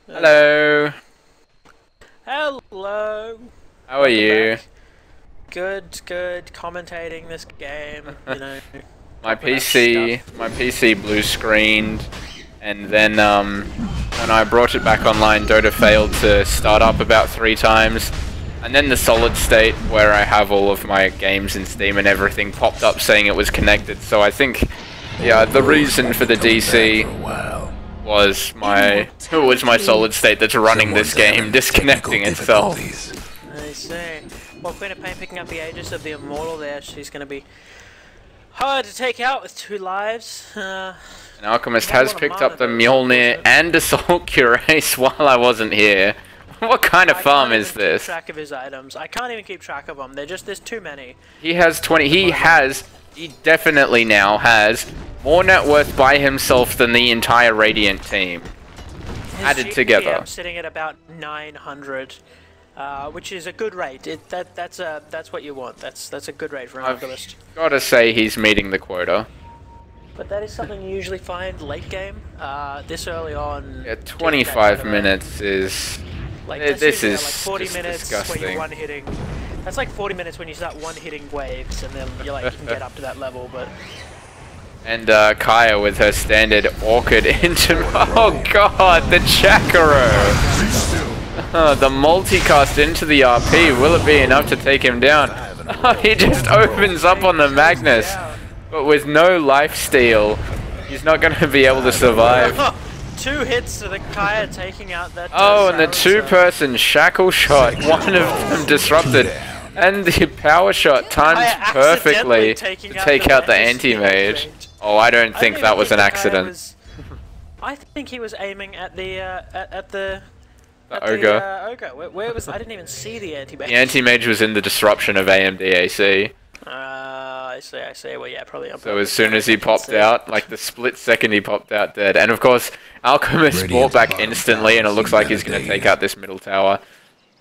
Hello. Hello. How are you? Back. Good. Commentating this game. You know. My PC blue screened, and then when I brought it back online, DotA failed to start up about 3 times, and then the solid state where I have all of my games in Steam and everything popped up saying it was connected. So I think, yeah, the reason for the DC was my solid state that's running this game disconnecting itself. I see. Well, Queen of Pain picking up the Aegis of the Immortal there. She's going to be hard to take out with 2 lives. An Alchemist has picked up the Mjolnir and Assault Cuirass while I wasn't here. What kind of farm is this? Keep track of his items. I can't even keep track of them. There's too many. He has 20. He definitely now has more net worth by himself than the entire Radiant team added together. I'm sitting at about 900. Which is a good rate. That's what you want. That's a good rate for an Alchemist. Gotta say he's meeting the quota. But that is something you usually find late game. This early on. Yeah, 25 minutes is. Like, this is like 40 minutes disgusting. where you're one-hitting. That's like 40 minutes when you start one-hitting waves, and then you can get up to that level. But. And Kaya with her standard awkward into. Oh god, the Chakra! The multicast into the RP, will it be enough to take him down? Oh, he just opens up on the Magnus, but with no lifesteal, he's not going to be able to survive. 2 hits to the Kaya taking out that. Oh, and the 2-person shackle shot, one of them disrupted, and the power shot timed perfectly to take out the anti-mage. Oh, I don't think that was an accident. I think he was aiming at the Ogre. Ogre. Where was? I didn't even see the anti-mage. The anti-mage was in the disruption of AMD AC. I see. Well, yeah, probably. So as soon as he popped out, like the split second he popped out dead. And of course, Alchemist brought back instantly, and it looks like he's going to take out this middle tower.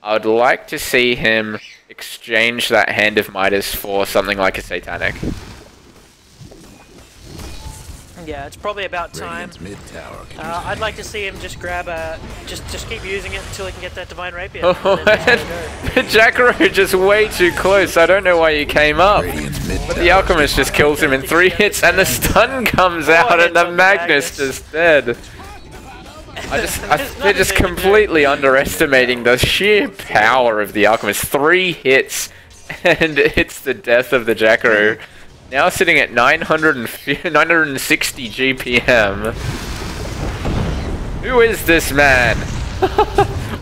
I would like to see him exchange that Hand of Midas for something like a Satanic. Yeah, it's probably about time. I'd like to see him just grab a, just keep using it until he can get that Divine Rapier. Oh, the Jackaroo just way too close. I don't know why he came up. But the Alchemist just kills him in 3 hits, and the stun comes out, and the Magnus is dead. They're just completely underestimating the sheer power of the Alchemist. 3 hits, and it's the death of the Jackaroo. Now sitting at 960 GPM. Who is this man?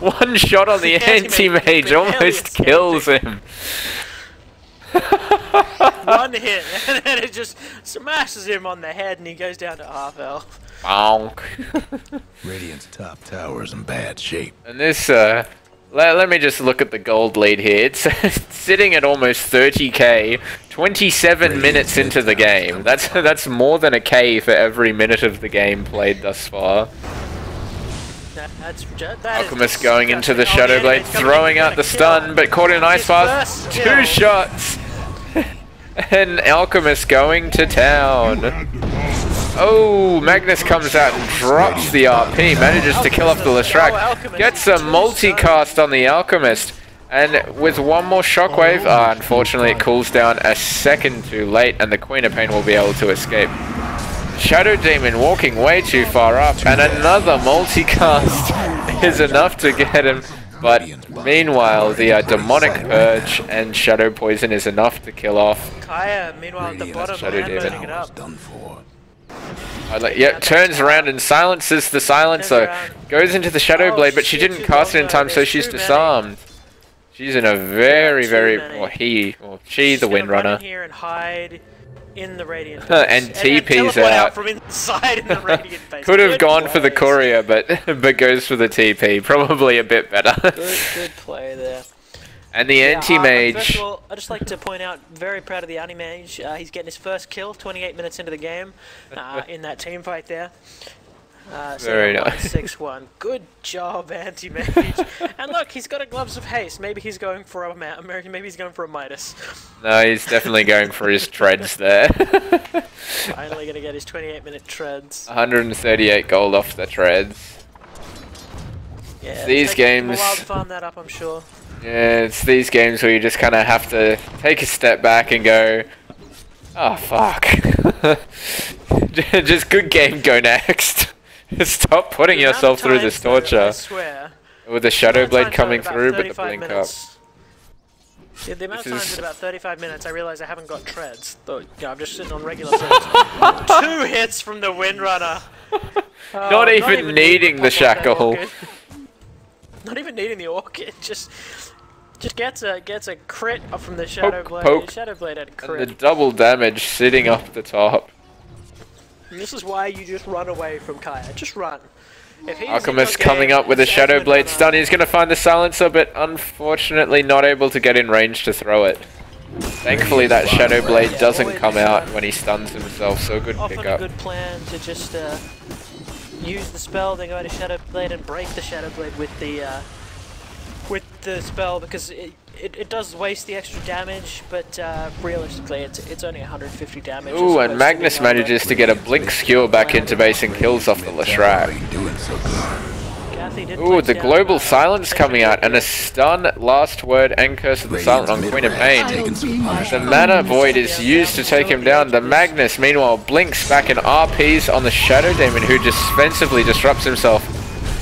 One shot on the anti-mage almost kills him. 1 hit, and then it just smashes him on the head, and he goes down to half health. Bonk. Radiant's top tower's in bad shape. And this, let me just look at the gold lead here. It's sitting at almost 30k, 27 minutes into the game. That's more than a K for every minute of the game played thus far. Alchemist going into the Shadow Blade, throwing out the stun, but caught in an Ice Path. 2 shots! And Alchemist going to town. Oh, Magnus comes out and drops the RP, manages to kill off the Leshrac, gets a multicast on the Alchemist, and with 1 more shockwave, unfortunately it cools down a second too late, and the Queen of Pain will be able to escape. Shadow Demon walking way too far up, and another multicast is enough to get him, but meanwhile the Demonic Purge and Shadow Poison is enough to kill off Kaya, meanwhile at the bottom, Shadow Demon. it up. Yep, turns around and silences the Silencer. Goes into the Shadow Blade, but she didn't cast it in time, so she's disarmed. She's in a very, she, the Windrunner. Here and hide in the Radiant and TP's out. From inside in the Radiant base. Could have gone for the courier, but goes for the TP. Probably a bit better. Good play there. And the anti-mage. First of all, I'd just like to point out, very proud of the anti-mage. He's getting his first kill, 28 minutes into the game, in that team fight there. Very nice. 6-1. Good job, anti-mage. And look, he's got a Gloves of Haste. Maybe he's going for a maybe he's going for a Midas. No, he's definitely going for his treads there. Finally gonna get his 28-minute treads. 138 gold off the treads. Yeah, These games. Wild farm that up, I'm sure. Yeah, it's these games where you just kind of have to take a step back and go, oh fuck. Just good game, go next. Stop putting yourself through this torture. I swear. With the Shadow Blade coming through, but the blink up. Yeah, the amount of times in about 35 minutes I realise I haven't got treads. Though, you know, I'm just sitting on regular settings. 2 hits from the Windrunner. Not even needing the shackle. Not even needing the orchid. Just gets a crit up from the Shadow Blade. Poke. Shadow Blade had a crit. And the double damage sitting up the top. And this is why you just run away from Kaya. Just run. Alchemist coming up with a Shadow Blade stun. He's going to find the silencer, but unfortunately not able to get in range to throw it. Thankfully that Shadow Blade doesn't come out when he stuns himself, so good often pickup. a good plan to just use the spell, then go to Shadow Blade and break the Shadow Blade with the spell, because it does waste the extra damage, but realistically it's only 150 damage. Ooh, and Magnus manages to get a blink skewer back into base and kills off the Leshrac. Ooh, the global silence coming out, and a stun, last word, and Curse of the Silent on Queen of Pain. The mana void is used to take him down. The Magnus, meanwhile, blinks back and RPs on the Shadow Demon, who defensively disrupts himself.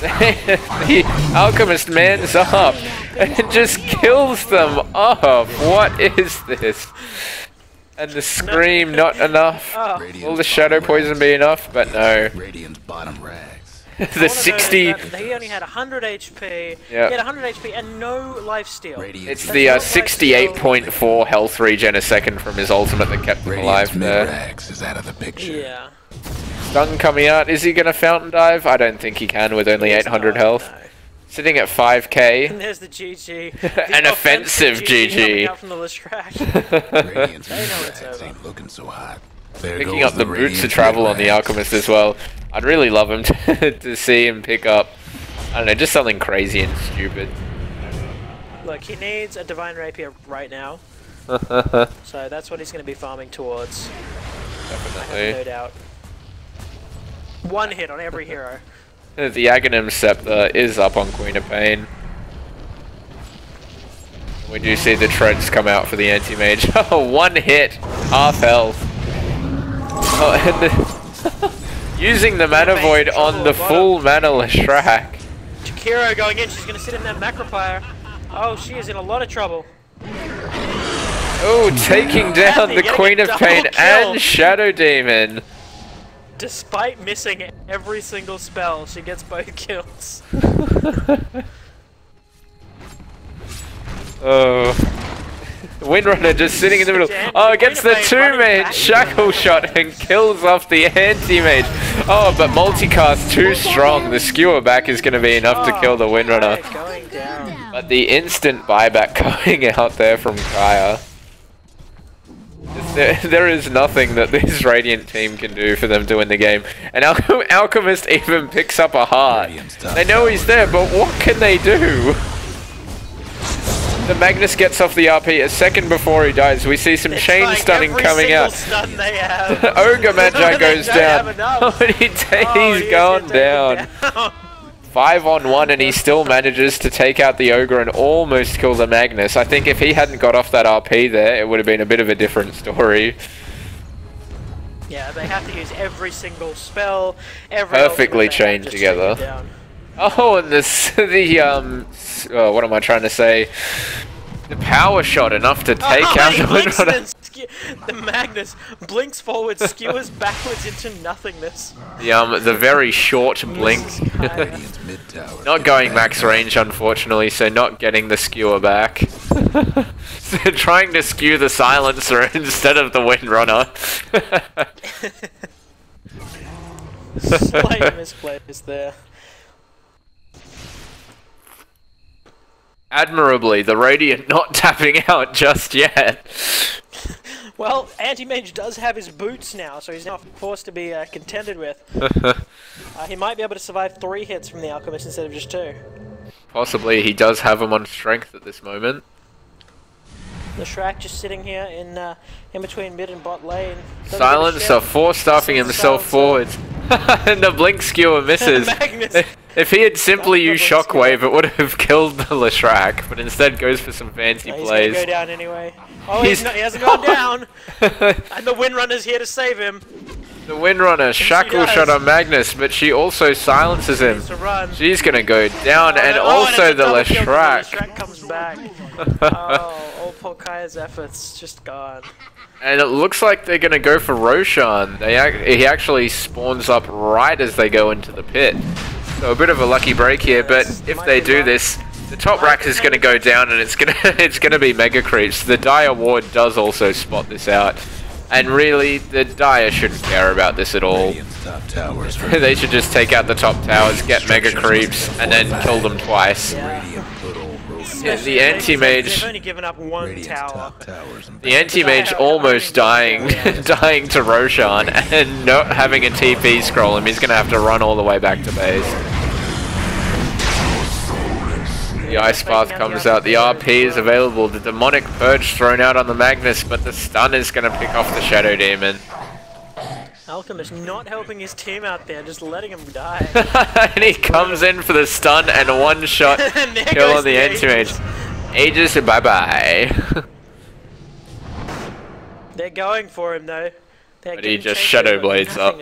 The Alchemist mans up and just kills them off. What is this? And the scream, not enough. Will the Shadow Poison be enough? But no. Radiant's bottom rags. The 60. He only had 100 HP. Yep. He had 100 HP and no lifesteal. It's the 68.4 health regen a second from his ultimate that kept him alive there. Is out of the picture. Yeah. Stun coming out. Is he going to Fountain Dive? I don't think he can with only 800 health. No. Sitting at 5k. And there's the GG. An offensive GG. Out from the Leshrac. Radiant's ain't looking so hot. Picking up the boots of travel on the Alchemist as well. I'd really love him to see him pick up, I don't know, just something crazy and stupid. Look, he needs a Divine Rapier right now. So that's what he's going to be farming towards. Definitely. I have no doubt. 1 hit on every hero. The Aghanim Scepter is up on Queen of Pain. We do see the treads come out for the anti-mage. Oh, 1 hit, half health. Oh, and using the mana void on the full mana Leshrac. Chikiro going in, she's going to sit in that Macropire. Oh, she is in a lot of trouble. Oh, taking down the Queen of Pain and Shadow Demon. Despite missing every single spell, she gets both kills. Oh. Windrunner just sitting in the middle. Oh, gets the 2-mage shackle shot and kills off the anti-mage. Oh, but multicast too strong. The skewer back is going to be enough to kill the Windrunner. But the instant buyback coming out there from Kaya. There is nothing that this Radiant team can do for them to win the game. And Alchemist even picks up a heart. They know he's there, but what can they do? The Magnus gets off the RP a second before he dies. We see some chain stunning coming out. Ogre Magi goes down. He's gone down. 5-on-1 and he still manages to take out the Ogre and almost kill the Magnus. I think if he hadn't got off that RP there, it would have been a bit of a different story. Yeah, they have to use every single spell. Perfectly chained together. Oh, and what am I trying to say? The power shot enough to take out the Windrunner. The Magnus blinks forward, skewers backwards into nothingness. The very short blink. Not going max range, unfortunately, so not getting the skewer back. So trying to skew the silencer instead of the Windrunner. Slight misplays there. Admirably, the Radiant not tapping out just yet. Well, Anti-Mage does have his boots now, so he's now forced to be contended with. He might be able to survive 3 hits from the Alchemist instead of just 2. Possibly, he does have him on strength at this moment. Leshrac just sitting here in between mid and bot lane. Silencer, 4-staffing himself forward. And the blink skewer misses. Magnus. If he had simply used shockwave, it would have killed the Leshrac, but instead goes for some fancy He's plays. gonna go down anyway. Oh, he hasn't gone down! And the Windrunner's here to save him. The Windrunner shackle shot on Magnus, but she also silences him. She's gonna go down, and also the Leshrac. Leshrac comes back. Oh, all poor Kaya's efforts just gone. And it looks like they're gonna go for Roshan. He actually spawns up right as they go into the pit. So a bit of a lucky break here, but if they do this, the top rack is going to go down, and it's gonna be mega creeps. The Dire Ward does also spot this out, and really the Dire shouldn't care about this at all. They should just take out the top towers, get mega creeps, and then kill them twice. Yeah, the anti-mage. They've only given up one tower. The anti-mage almost dying to Roshan, and not having a TP scroll him. He's gonna have to run all the way back to base. The Ice Path comes out, the RP is available, the Demonic Purge thrown out on the Magnus, but the stun is going to pick off the Shadow Demon. Alchemist not helping his team out there, just letting him die. And he comes in for the stun and a one-shot kill on the anti-mage. Aegis, bye-bye. They're going for him though. But he just Shadow Blades up.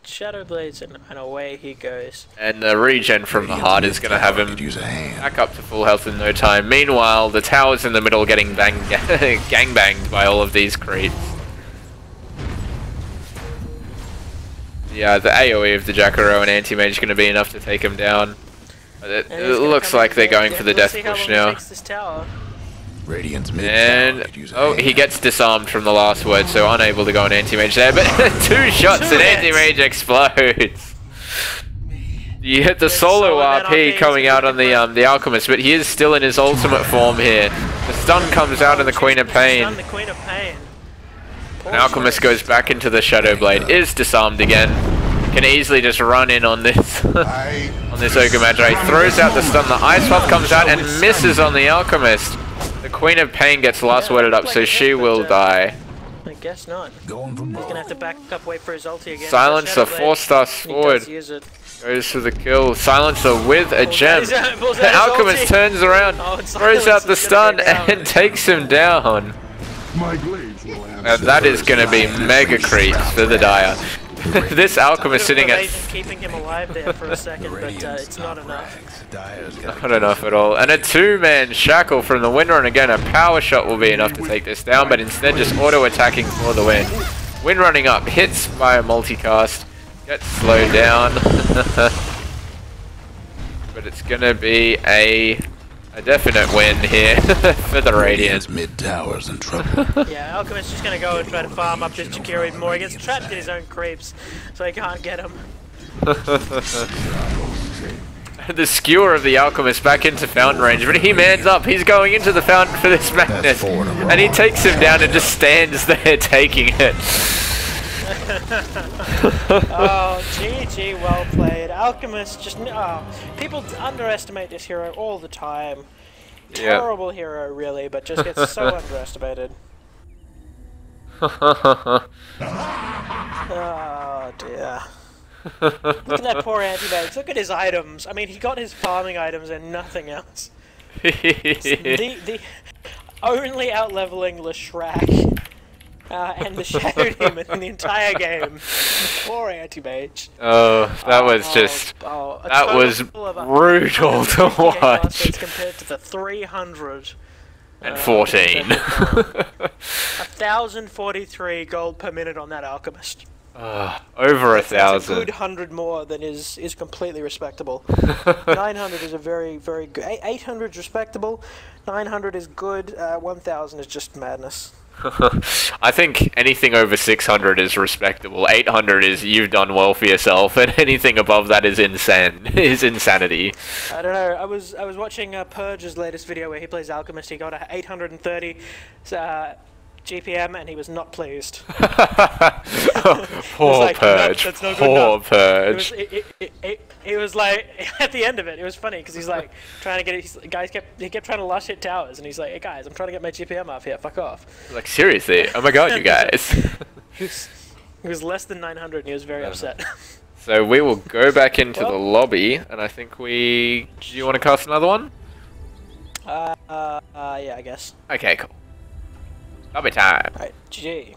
Shadow Blades and away he goes. And the regen from the heart is going to have him back up to full health in no time. Meanwhile, the towers in the middle getting gangbanged by all of these creeps. Yeah, the AoE of the Jakiro and Anti-Mage is going to be enough to take him down. It looks like they're going for the death push now. And oh, he gets disarmed from the last word, so unable to go on Anti-Mage there, but 2 shots and Anti-Mage explodes. You hit the solo RP coming out on the Alchemist, but he is still in his ultimate form here. The stun comes out on the Queen of Pain. And Alchemist goes back into the Shadow Blade, is disarmed again. Can easily just run in on this on this Ogre Magi. Throws out the stun, the Ice Path comes out and misses on the Alchemist. The Queen of Pain gets last worded up, so she will die. I guess not. He's gonna have to back up, wait for his ulti again. Silencer, 4-star sword. Goes for the kill. Silencer with a gem. The Alchemist turns around, throws out the stun, and takes him down. And that is going to be mega creeps for the Dire. This Alchemist sitting at... keeping him alive there for a second, but it's not enough. Not enough at all. And a 2-man shackle from the Windrunner. Again, a power shot will be enough to take this down, but instead just auto-attacking for the win. Wind running up, hits by a multicast, gets slowed down. But it's going to be a definite win here for the Radiant. Mid tower's in trouble. Yeah, Alchemist's just gonna go and try to farm up this Jakiro even more. He gets trapped in his own creeps, so he can't get him. The skewer of the Alchemist back into fountain range, but he mans up. He's going into the fountain for this Magnus, and he takes him down and just stands there taking it. Oh, GG, well played. Alchemist just... people underestimate this hero all the time. Terrible hero, really, but just gets so underestimated. Oh, dear. Look at that poor anti-mage. Look at his items. I mean, he got his farming items and nothing else. the only out-leveling Leshrac. And the Shadow Demon in the entire game. Poor anti-mage. Oh, that was just... that was brutal to watch. Compared to the 300... and 14. 1,043 gold per minute on that Alchemist. Over 1,000. That's a good 100 more than is completely respectable. 900 is a very, very good... 800 is respectable, 900 is good, 1,000 is just madness. I think anything over 600 is respectable. 800 is you've done well for yourself, and anything above that is insanity. I don't know. I was watching Purge's latest video where he plays Alchemist. He got a 830 GPM, and he was not pleased. Poor like, Purge. That's not Poor Purge. It was like at the end of it, it was funny because he's like trying to get it. He kept trying to lush hit towers, and he's like, "Hey guys, I'm trying to get my GPM up here. Fuck off." Like seriously? Oh my god, you guys. He was less than 900 and he was very upset. So we will go back into the lobby, and I think we... Do you want to cast another one? Yeah, I guess. Okay, cool. Lobby time. Alright, GG.